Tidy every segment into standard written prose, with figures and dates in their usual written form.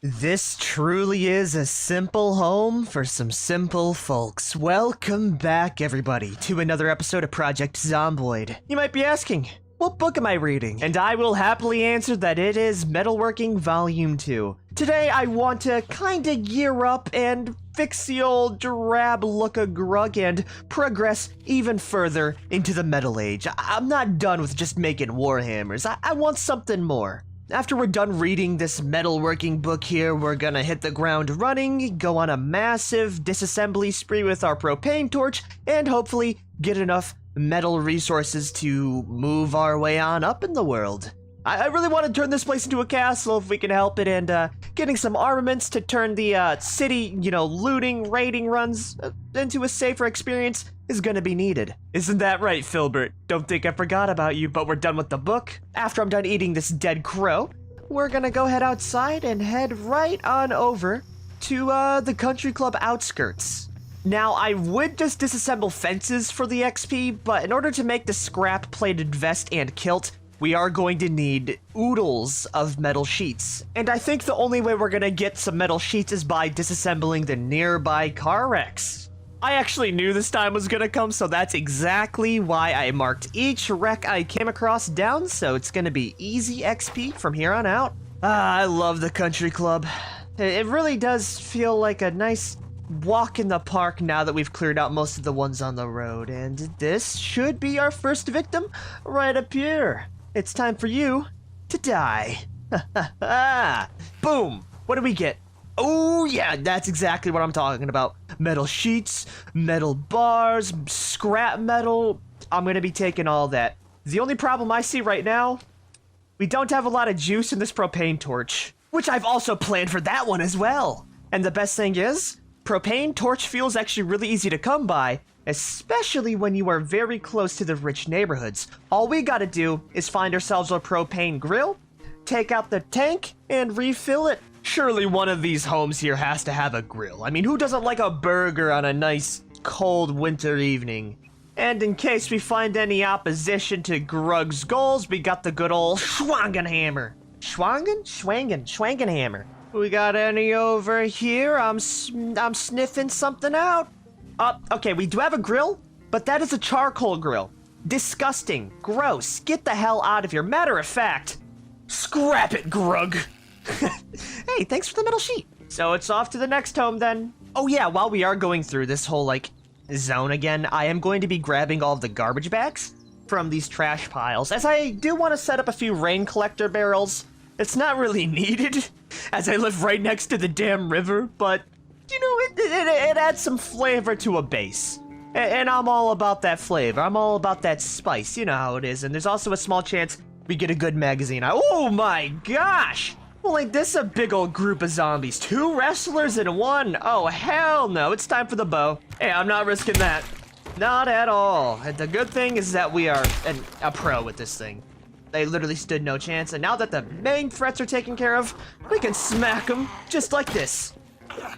This truly is a simple home for some simple folks. Welcome back, everybody, to another episode of Project Zomboid. You might be asking, what book am I reading? And I will happily answer that it is Metalworking Volume 2. Today, I want to kinda gear up and fix the old drab look of Grug and progress even further into the Metal Age. I'm not done with just making Warhammers. I want something more. After we're done reading this metalworking book here, we're gonna hit the ground running, go on a massive disassembly spree with our propane torch, and hopefully get enough metal resources to move our way on up in the world. I really want to turn this place into a castle if we can help it, and getting some armaments to turn the city, looting, raiding runs into a safer experience is gonna be needed. Isn't that right, Filbert? Don't think I forgot about you, but we're done with the book. After I'm done eating this dead crow, we're gonna go head outside and head right on over to the country club outskirts. Now, I would just disassemble fences for the XP, but in order to make the scrap-plated vest and kilt, we are going to need oodles of metal sheets. And I think the only way we're gonna get some metal sheets is by disassembling the nearby car wrecks. I actually knew this time was gonna come, so that's exactly why I marked each wreck I came across down, so it's gonna be easy XP from here on out. I love the country club. It really does feel like a nice walk in the park now that we've cleared out most of the ones on the road, and this should be our first victim right up here. It's time for you to die. Boom! What do we get? Oh yeah, that's exactly what I'm talking about. Metal sheets, metal bars, scrap metal. I'm gonna be taking all that. The only problem I see right now, we don't have a lot of juice in this propane torch, which I've also planned for that one as well. And the best thing is, propane torch fuel is actually really easy to come by, especially when you are very close to the rich neighborhoods. All we gotta do is find ourselves a propane grill, take out the tank, and refill it. Surely one of these homes here has to have a grill. I mean, who doesn't like a burger on a nice, cold winter evening? And in case we find any opposition to Grug's goals, we got the good old Schwangen hammer. Schwangen hammer. We got any over here? I'm sniffing something out. Okay, we do have a grill, but that is a charcoal grill. Disgusting. Gross. Get the hell out of here. Matter of fact, scrap it, Grug. Hey, thanks for the metal sheet. So it's off to the next home then. Oh yeah, while we are going through this whole, zone again, I am going to be grabbing all of the garbage bags from these trash piles, as I do want to set up a few rain collector barrels. It's not really needed, as I live right next to the damn river, but it adds some flavor to a base. And I'm all about that flavor. I'm all about that spice. You know how it is. And there's also a small chance we get a good magazine. Oh my gosh! Well, ain't this a big old group of zombies? 2 wrestlers in one? Oh, hell no. It's time for the bow. Hey, I'm not risking that. Not at all. And the good thing is that we are a pro with this thing. They literally stood no chance. And now that the main threats are taken care of, we can smack them just like this.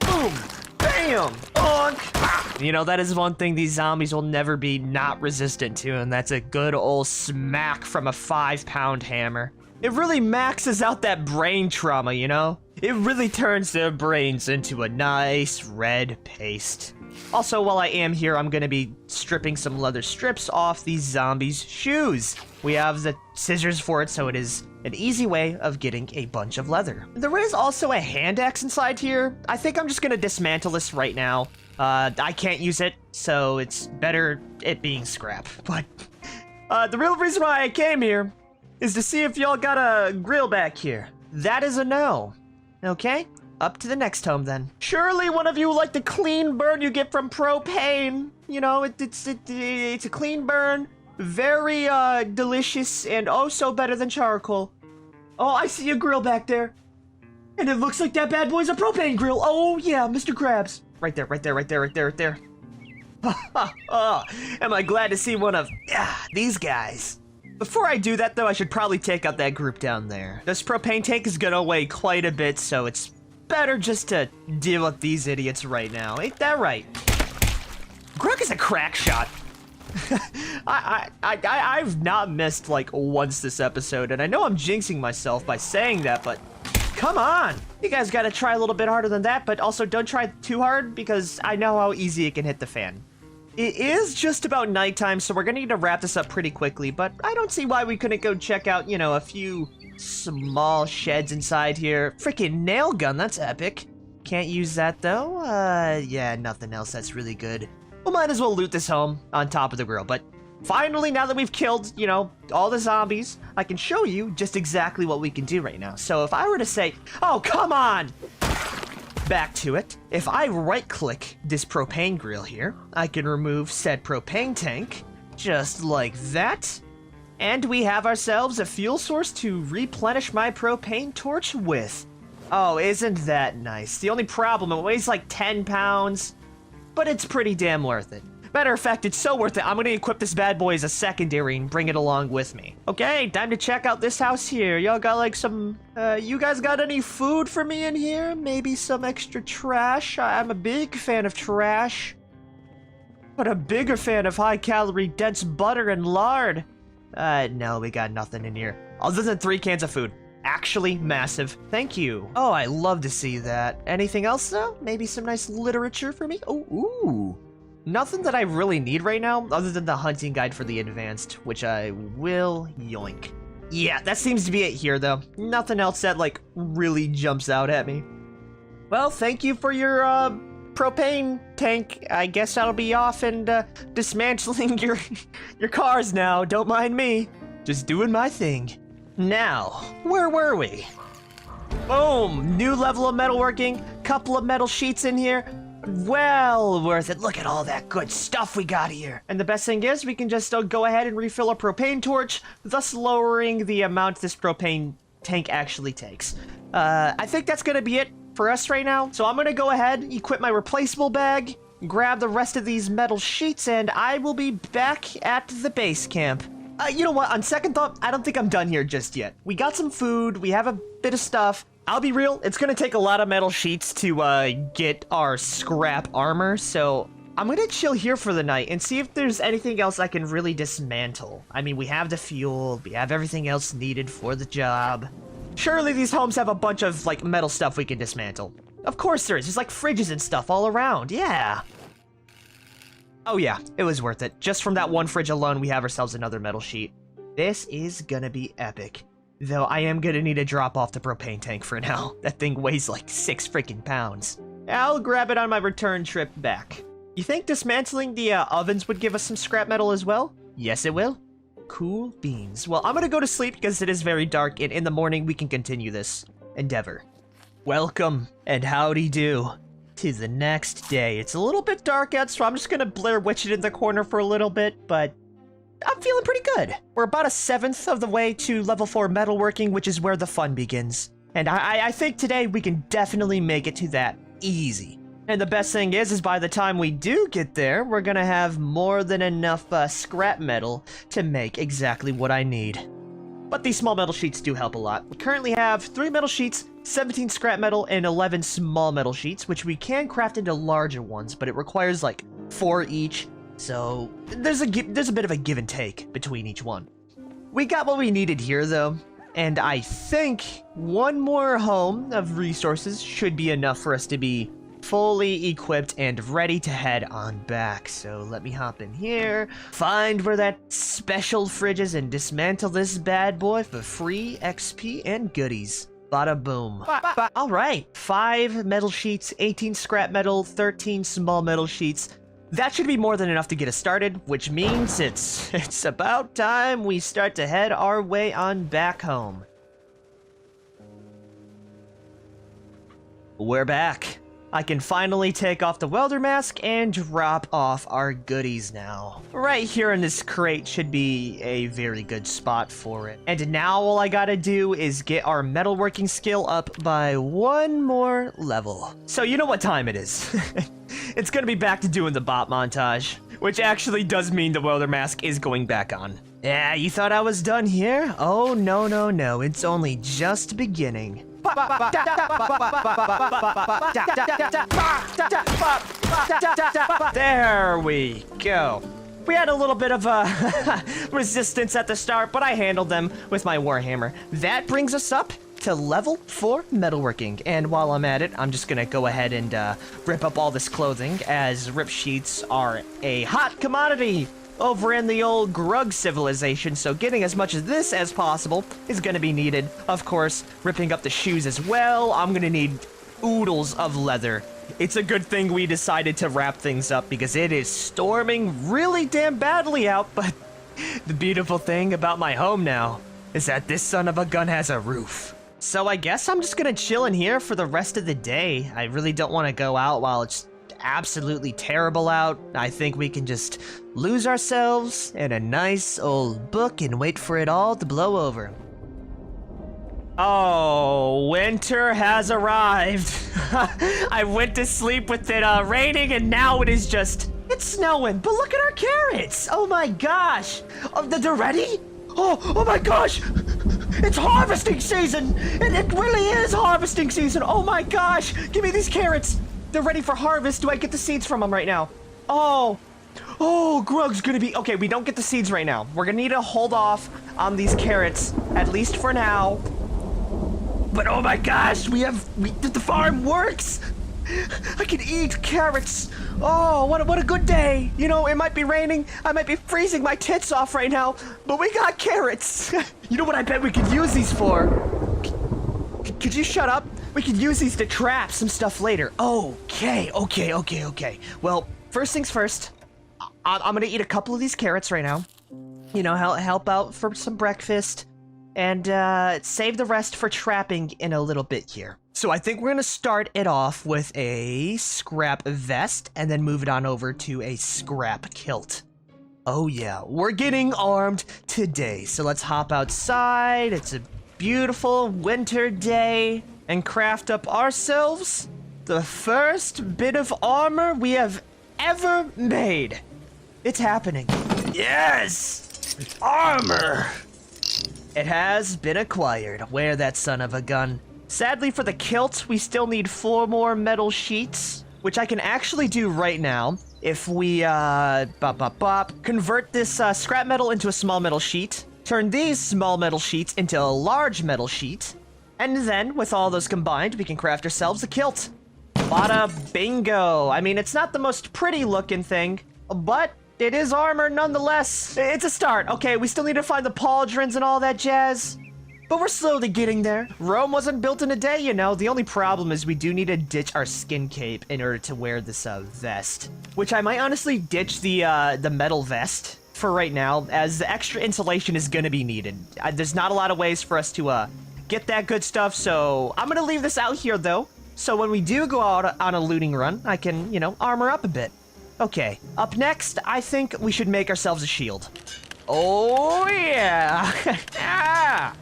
Boom! Bam! Bonk! That is one thing these zombies will never be not resistant to, and that's a good old smack from a 5-pound hammer. It really maxes out that brain trauma, It really turns their brains into a nice red paste. Also, while I am here, I'm gonna be stripping some leather strips off these zombies' shoes. We have the scissors for it, so it is an easy way of getting a bunch of leather. There is also a hand axe inside here. I think I'm just gonna dismantle this right now. I can't use it, so it's better it being scrap. But the real reason why I came here is to see if y'all got a grill back here. That is a no. Okay, up to the next home then. Surely one of you like the clean burn you get from propane. It's a clean burn, very delicious, and oh so better than charcoal. Oh, I see a grill back there. And it looks like that bad boy's a propane grill. Oh yeah, Mr. Krabs. Right there. Oh, am I glad to see one of these guys. Before I do that, though, I should probably take out that group down there. This propane tank is gonna weigh quite a bit, so it's better just to deal with these idiots right now. Ain't that right? Grug is a crack shot. I've not missed, once this episode, and I know I'm jinxing myself by saying that, but come on. You guys gotta try a little bit harder than that, but also don't try too hard because I know how easy it can hit the fan. It is just about nighttime, so we're gonna need to wrap this up pretty quickly, but I don't see why we couldn't go check out, you know, a few small sheds inside here. Freaking nail gun, that's epic. Can't use that though. Yeah, nothing else that's really good. We might as well loot this home on top of the grill, but finally, now that we've killed, you know, all the zombies, I can show you just exactly what we can do right now. So if I were to say, oh, come on! Back to it. If I right-click this propane grill here, I can remove said propane tank, just like that. And we have ourselves a fuel source to replenish my propane torch with. Oh, isn't that nice? The only problem, it weighs like 10 pounds, but it's pretty damn worth it. Matter of fact, it's so worth it, I'm gonna equip this bad boy as a secondary and bring it along with me. Okay, time to check out this house here. Y'all got like some, you guys got any food for me in here? Maybe some extra trash? I'm a big fan of trash, but a bigger fan of high-calorie, dense butter and lard. No, we got nothing in here. Other than 3 cans of food. Actually massive. Thank you. Oh, I love to see that. Anything else, though? Maybe some nice literature for me? Oh, ooh. Nothing that I really need right now, other than the hunting guide for the advanced, which I will yoink. Yeah, that seems to be it here, though. Nothing else that, like, really jumps out at me. Well, thank you for your, propane tank. I guess I'll be off and, dismantling your cars now. Don't mind me. Just doing my thing. Now, where were we? Boom! New level of metalworking, couple of metal sheets in here. Well worth it. Look at all that good stuff we got here. And the best thing is we can just go ahead and refill a propane torch, thus lowering the amount this propane tank actually takes. I think that's gonna be it for us right now. So I'm gonna go ahead, equip my replaceable bag, grab the rest of these metal sheets, and I will be back at the base camp. You know what, on second thought, I don't think I'm done here just yet. We got some food, we have a bit of stuff. I'll be real, it's gonna take a lot of metal sheets to get our scrap armor, so I'm gonna chill here for the night and see if there's anything else I can really dismantle. I mean, we have the fuel, we have everything else needed for the job. Surely these homes have a bunch of, like, metal stuff we can dismantle. Of course there is, there's like fridges and stuff all around, yeah. Oh yeah, it was worth it. Just from that one fridge alone, we have ourselves another metal sheet. This is gonna be epic. Though I am gonna need to drop off the propane tank for now. That thing weighs like 6 freaking pounds. I'll grab it on my return trip back. You think dismantling the ovens would give us some scrap metal as well? Yes, it will. Cool beans. Well, I'm gonna go to sleep because it is very dark, and in the morning we can continue this endeavor. Welcome, and howdy do, to the next day. It's a little bit dark out, so I'm just gonna Blair Witch it in the corner for a little bit, but I'm feeling pretty good. We're about 1/7 of the way to level 4 metalworking, which is where the fun begins. And I think today we can definitely make it to that easy. And the best thing is by the time we do get there, we're gonna have more than enough scrap metal to make exactly what I need. But these small metal sheets do help a lot. We currently have 3 metal sheets, 17 scrap metal, and 11 small metal sheets, which we can craft into larger ones, but it requires like 4 each. So there's a bit of a give and take between each one. We got what we needed here though, and I think one more home of resources should be enough for us to be fully equipped and ready to head on back. So let me hop in here, find where that special fridge is, and dismantle this bad boy for free XP and goodies. Bada boom. All right, 5 metal sheets, 18 scrap metal, 13 small metal sheets. That should be more than enough to get us started, which means it's about time we start to head our way on back home. We're back. I can finally take off the welder mask and drop off our goodies now. Right here in this crate should be a very good spot for it. And now all I gotta do is get our metalworking skill up by 1 more level. So you know what time it is. It's gonna be back to doing the bot montage, which actually does mean the welder mask is going back on. Yeah, you thought I was done here? Oh, no, no, no, it's only just beginning. There we go. We had a little bit of resistance at the start, but I handled them with my warhammer. That brings us up to level 4 metalworking. And while I'm at it, I'm just gonna go ahead and rip up all this clothing, as rip sheets are a hot commodity over in the old Grug civilization, so getting as much of this as possible is gonna be needed. Of course, ripping up the shoes as well. I'm gonna need oodles of leather. It's a good thing we decided to wrap things up because it is storming really damn badly out, but the beautiful thing about my home now is that this son of a gun has a roof. So I guess I'm just gonna chill in here for the rest of the day. I really don't want to go out while it's absolutely terrible out. I think we can just lose ourselves in a nice old book and wait for it all to blow over. Oh, winter has arrived. I went to sleep with it raining, and now it is just... It's snowing, but look at our carrots. Oh my gosh. Oh, they're ready? Oh my gosh. It's harvesting season. It really is harvesting season. Oh my gosh. Give me these carrots. They're ready for harvest. Do I get the seeds from them right now? Oh, Grug's gonna be... Okay, we don't get the seeds right now. We're gonna need to hold off on these carrots, at least for now. But oh my gosh, the farm works. I can eat carrots. Oh, what a good day. You know, it might be raining. I might be freezing my tits off right now, but we got carrots. You know what I bet we could use these for? Could you shut up? We could use these to trap some stuff later. Okay. Well, first things first, I'm gonna eat a couple of these carrots right now. You know, help out for some breakfast. And save the rest for trapping in a little bit here. So I think we're gonna start it off with a scrap vest and then move it on over to a scrap kilt. Oh yeah, we're getting armed today. So let's hop outside. It's a beautiful winter day and craft up ourselves the first bit of armor we have ever made. It's happening. Yes! Armor! It has been acquired. Wear that son of a gun. Sadly for the kilt, we still need 4 more metal sheets, which I can actually do right now. If we, convert this scrap metal into a small metal sheet, turn these small metal sheets into a large metal sheet, and then, with all those combined, we can craft ourselves a kilt. Bada bingo. I mean, it's not the most pretty looking thing, but it is armor nonetheless. It's a start. Okay, we still need to find the pauldrons and all that jazz, but we're slowly getting there. Rome wasn't built in a day, you know. The only problem is we do need to ditch our skin cape in order to wear this vest, which I might honestly ditch the metal vest for right now, as the extra insulation is gonna be needed. There's not a lot of ways for us to get that good stuff, so I'm gonna leave this out here though. So when we do go out on a looting run, I can, you know, armor up a bit. Okay, up next, I think we should make ourselves a shield. Oh, yeah! Ah!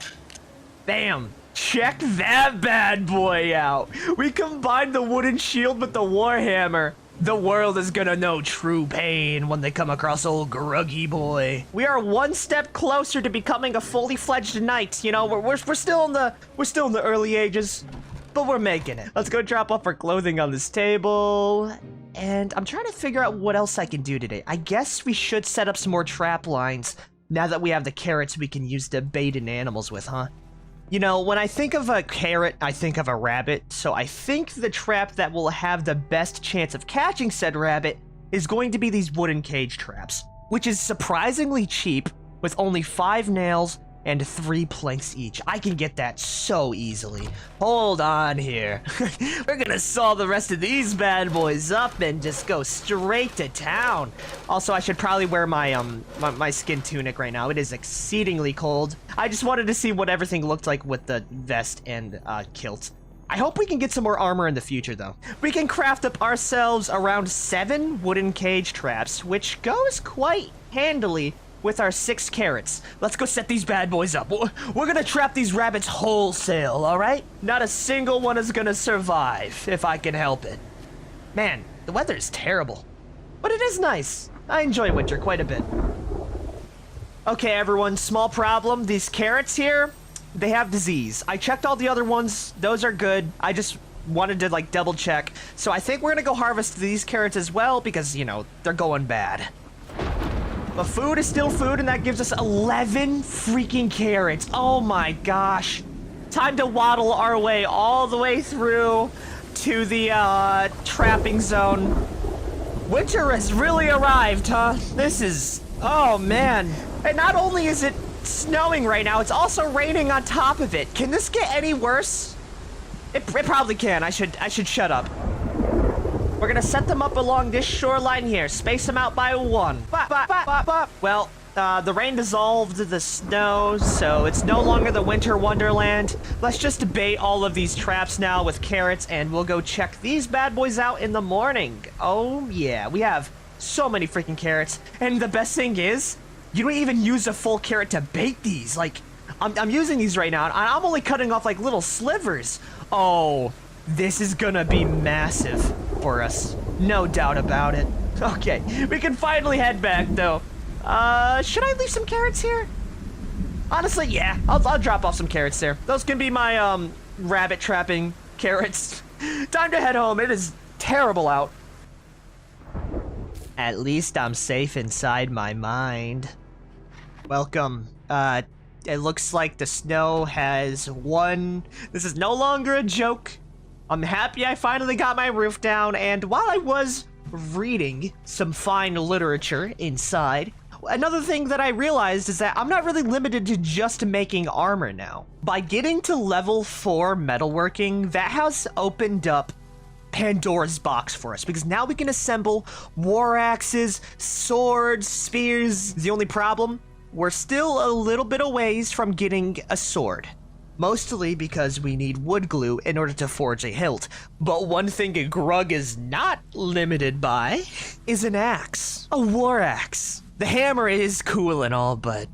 Bam! Check that bad boy out! We combined the wooden shield with the warhammer. The world is gonna know true pain when they come across old Gruggy boy. We are one step closer to becoming a fully fledged knight. You know, we're still in the early ages, but we're making it. Let's go drop off our clothing on this table. And I'm trying to figure out what else I can do today. I guess we should set up some more trap lines now that we have the carrots we can use to bait in animals with, huh? You know, when I think of a carrot, I think of a rabbit, so I think the trap that will have the best chance of catching said rabbit is going to be these wooden cage traps, which is surprisingly cheap with only 5 nails and 3 planks each. I can get that so easily. Hold on here. We're gonna saw the rest of these bad boys up and just go straight to town. Also, I should probably wear my my skin tunic right now. It is exceedingly cold. I just wanted to see what everything looked like with the vest and kilt. I hope we can get some more armor in the future, though. We can craft up ourselves around 7 wooden cage traps, which goes quite handily with our 6 carrots. Let's go set these bad boys up. We're gonna trap these rabbits wholesale, all right? Not a single one is gonna survive, if I can help it. Man, the weather is terrible, but it is nice. I enjoy winter quite a bit. Okay, everyone, small problem. These carrots here, they have disease. I checked all the other ones. Those are good. I just wanted to, like, double check. So I think we're gonna go harvest these carrots as well because, you know, they're going bad. But food is still food, and that gives us 11 freaking carrots. Oh my gosh. time to waddle our way all the way through to the trapping zone. Winter has really arrived, huh? This is, oh man. And not only is it snowing right now, it's also raining on top of it. Can this get any worse? It probably can. I should shut up. We're gonna set them up along this shoreline here. Space them out by 1. Well, the rain dissolved the snow, so it's no longer the winter wonderland. Let's just bait all of these traps now with carrots, and we'll go check these bad boys out in the morning. Oh yeah, we have so many freaking carrots. And the best thing is, you don't even use a full carrot to bait these. Like, I'm using these right now, and I'm only cutting off like little slivers. Oh, this is gonna be massive for us. No doubt about it. Okay, we can finally head back though. Should I leave some carrots here? Honestly, yeah, I'll drop off some carrots there. Those can be my, rabbit trapping carrots. Time to head home. It is terrible out. At least I'm safe inside my mind. Welcome. It looks like the snow has won. This is no longer a joke. I'm happy I finally got my roof down, and while I was reading some fine literature inside, another thing that I realized is that I'm not really limited to just making armor now. By getting to level 4 metalworking, that has opened up Pandora's box for us, because now we can assemble war axes, swords, spears. The only problem, we're still a little bit a ways from getting a sword. Mostly because we need wood glue in order to forge a hilt. But one thing a grug is not limited by is an axe. A war axe. The hammer is cool and all, but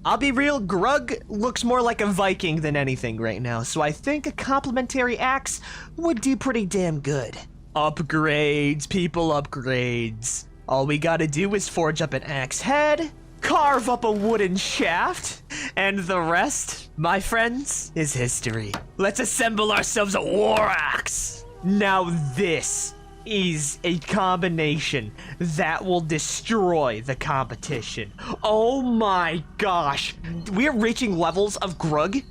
I'll be real, grug looks more like a Viking than anything right now, so I think a complementary axe would do pretty damn good. Upgrades, people, upgrades. All we gotta do is forge up an axe head, carve up a wooden shaft, and the rest, my friends, is history. Let's assemble ourselves a war axe. Now this is a combination that will destroy the competition. Oh my gosh. We're reaching levels of grug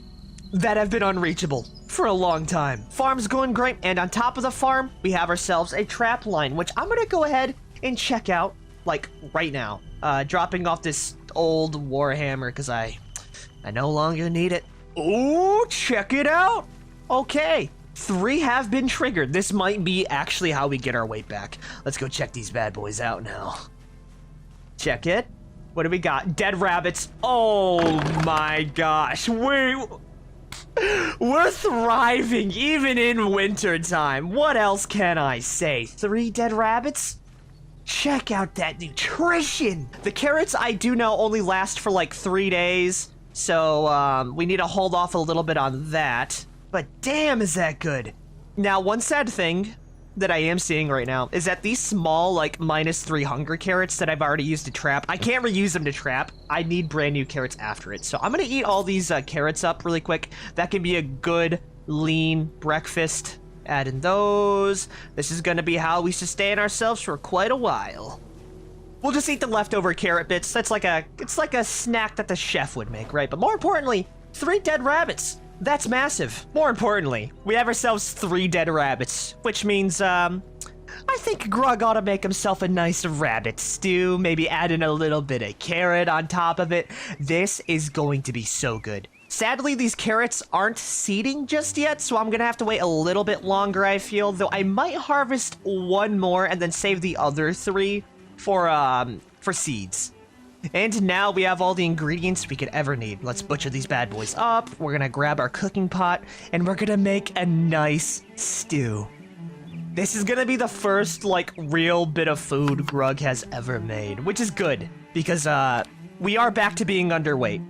that have been unreachable for a long time. Farm's going great, and on top of the farm, we have ourselves a trap line, which I'm gonna go ahead and check out, like, right now. Dropping off this old warhammer, because I no longer need it. Ooh, check it out! Okay. 3 have been triggered. This might be actually how we get our weight back. Let's go check these bad boys out now. Check it. What do we got? Dead rabbits. Oh my gosh. We're thriving even in winter time. What else can I say? 3 dead rabbits? Check out that nutrition. The carrots, I do know, only last for like 3 days. So we need to hold off a little bit on that. But damn, is that good. Now, one sad thing that I am seeing right now is that these small, like, -3 hunger carrots that I've already used to trap, I can't reuse them to trap. I need brand new carrots after it. So I'm gonna eat all these carrots up really quick. That can be a good, lean breakfast. Add in those. This is gonna be how we sustain ourselves for quite a while. We'll just eat the leftover carrot bits. It's like a snack that the chef would make, right? But more importantly, 3 dead rabbits. That's massive. More importantly, we have ourselves 3 dead rabbits, which means, I think Grug ought to make himself a nice rabbit stew, maybe add in a little bit of carrot on top of it. This is going to be so good. Sadly, these carrots aren't seeding just yet, so I'm gonna have to wait a little bit longer, I feel, though I might harvest 1 more and then save the other 3 for seeds. And now we have all the ingredients we could ever need. Let's butcher these bad boys up. We're gonna grab our cooking pot, and we're gonna make a nice stew. This is gonna be the first, like, real bit of food Grug has ever made, which is good, because, we are back to being underweight.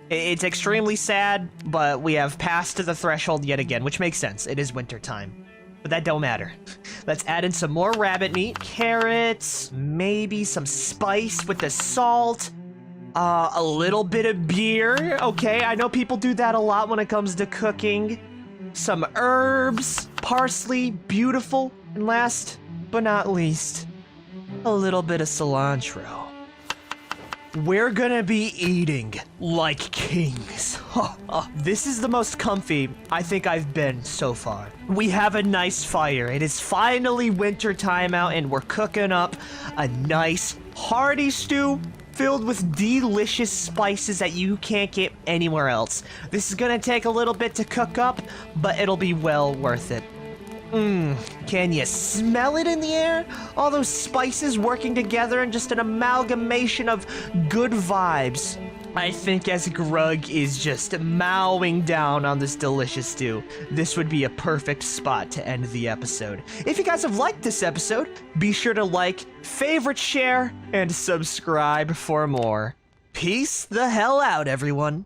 It's extremely sad, but we have passed the threshold yet again, which makes sense. It is winter time. But that don't matter. Let's add in some more rabbit meat, carrots, maybe some spice with the salt, a little bit of beer. Okay, I know people do that a lot when it comes to cooking. Some herbs, parsley, beautiful. And last but not least, a little bit of cilantro. we're gonna be eating like kings. This is the most comfy I think I've been so far. We have a nice fire. It is finally winter time out and we're cooking up a nice hearty stew filled with delicious spices that you can't get anywhere else. This is gonna take a little bit to cook up, but it'll be well worth it. Can you smell it in the air? All those spices working together in just an amalgamation of good vibes. I think as Grug is just mowing down on this delicious stew, this would be a perfect spot to end the episode. If you guys have liked this episode, be sure to like, favorite, share, and subscribe for more. Peace the hell out, everyone.